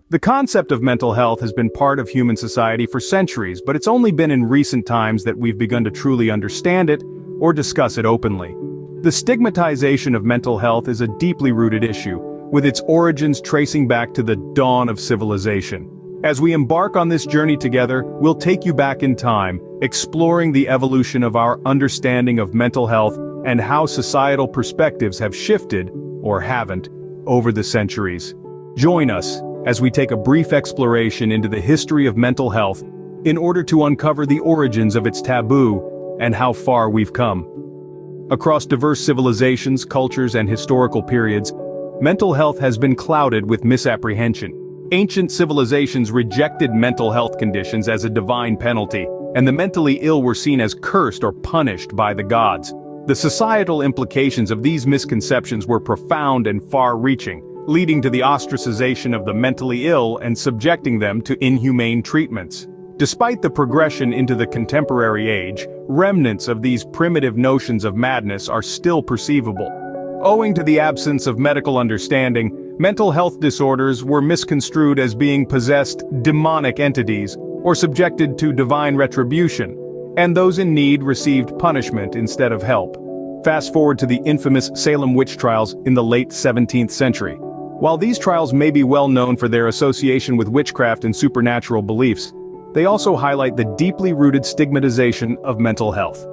The concept of mental health has been part of human society for centuries, but it's only been in recent times that we've begun to truly understand it or discuss it openly. The stigmatization of mental health is a deeply rooted issue, with its origins tracing back to the dawn of civilization. As we embark on this journey together, we'll take you back in time, exploring the evolution of our understanding of mental health and how societal perspectives have shifted, or haven't, over the centuries. Join us as we take a brief exploration into the history of mental health in order to uncover the origins of its taboo and how far we've come. Across diverse civilizations, cultures, and historical periods, mental health has been clouded with misapprehension. Ancient civilizations rejected mental health conditions as a divine penalty, and the mentally ill were seen as cursed or punished by the gods. The societal implications of these misconceptions were profound and far-reaching, leading to the ostracization of the mentally ill and subjecting them to inhumane treatments. Despite the progression into the contemporary age, remnants of these primitive notions of madness are still perceivable. Owing to the absence of medical understanding, mental health disorders were misconstrued as being possessed demonic entities or subjected to divine retribution, and those in need received punishment instead of help. Fast forward to the infamous Salem witch trials in the late 17th century. While these trials may be well known for their association with witchcraft and supernatural beliefs, they also highlight the deeply rooted stigmatization of mental health.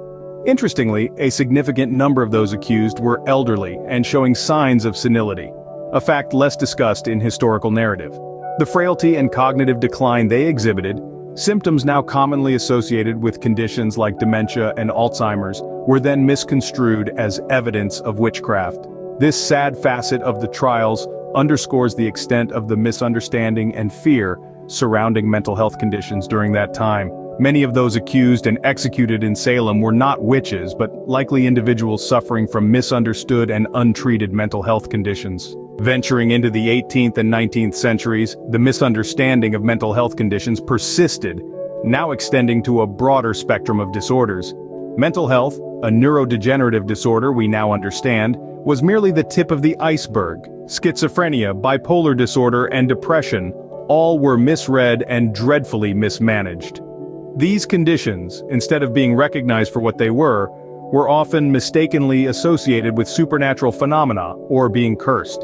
Interestingly, a significant number of those accused were elderly and showing signs of senility, a fact less discussed in historical narrative. The frailty and cognitive decline they exhibited, symptoms now commonly associated with conditions like dementia and Alzheimer's, were then misconstrued as evidence of witchcraft. This sad facet of the trials underscores the extent of the misunderstanding and fear surrounding mental health conditions during that time. Many of those accused and executed in Salem were not witches, but likely individuals suffering from misunderstood and untreated mental health conditions. Venturing into the 18th and 19th centuries, the misunderstanding of mental health conditions persisted, now extending to a broader spectrum of disorders. Mental health, a neurodegenerative disorder we now understand, was merely the tip of the iceberg. Schizophrenia, bipolar disorder, and depression all were misread and dreadfully mismanaged. These conditions, instead of being recognized for what they were often mistakenly associated with supernatural phenomena or being cursed.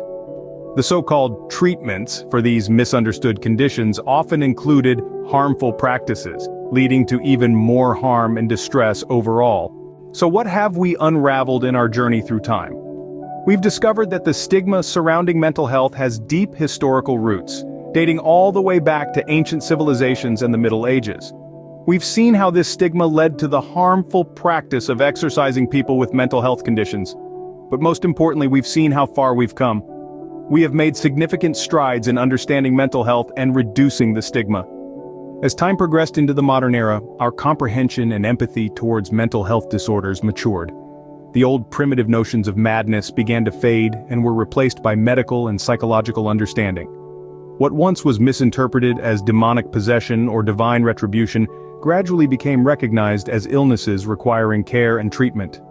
The so-called treatments for these misunderstood conditions often included harmful practices, leading to even more harm and distress overall. So what have we unraveled in our journey through time? We've discovered that the stigma surrounding mental health has deep historical roots, dating all the way back to ancient civilizations and the Middle Ages. We've seen how this stigma led to the harmful practice of exorcising people with mental health conditions. But most importantly, we've seen how far we've come. We have made significant strides in understanding mental health and reducing the stigma. As time progressed into the modern era, our comprehension and empathy towards mental health disorders matured. The old primitive notions of madness began to fade and were replaced by medical and psychological understanding. What once was misinterpreted as demonic possession or divine retribution gradually became recognized as illnesses requiring care and treatment.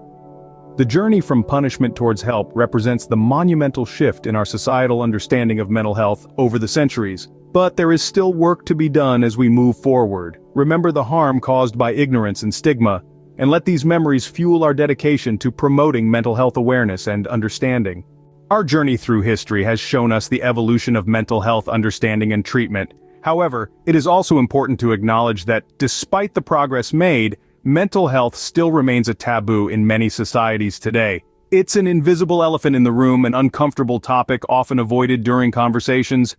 The journey from punishment towards help represents the monumental shift in our societal understanding of mental health over the centuries. But there is still work to be done as we move forward. Remember the harm caused by ignorance and stigma, and let these memories fuel our dedication to promoting mental health awareness and understanding. Our journey through history has shown us the evolution of mental health understanding and treatment. However, it is also important to acknowledge that, despite the progress made, mental health still remains a taboo in many societies today. It's an invisible elephant in the room, an uncomfortable topic often avoided during conversations.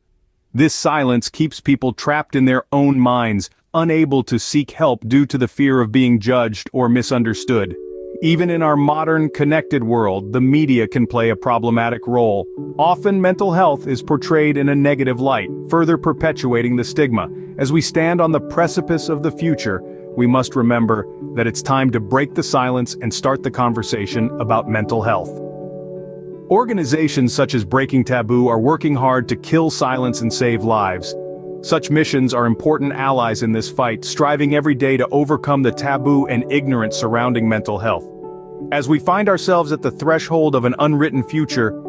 This silence keeps people trapped in their own minds, unable to seek help due to the fear of being judged or misunderstood. Even in our modern, connected world, the media can play a problematic role. Often mental health is portrayed in a negative light, further perpetuating the stigma. As we stand on the precipice of the future, we must remember that it's time to break the silence and start the conversation about mental health. Organizations such as Breaking Taboo are working hard to kill silence and save lives. Such missions are important allies in this fight, striving every day to overcome the taboo and ignorance surrounding mental health. As we find ourselves at the threshold of an unwritten future,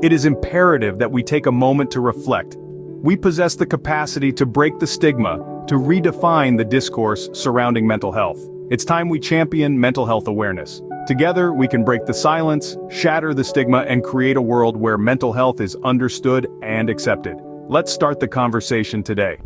it is imperative that we take a moment to reflect. We possess the capacity to break the stigma, to redefine the discourse surrounding mental health. It's time we champion mental health awareness. Together, we can break the silence, shatter the stigma, and create a world where mental health is understood and accepted. Let's start the conversation today.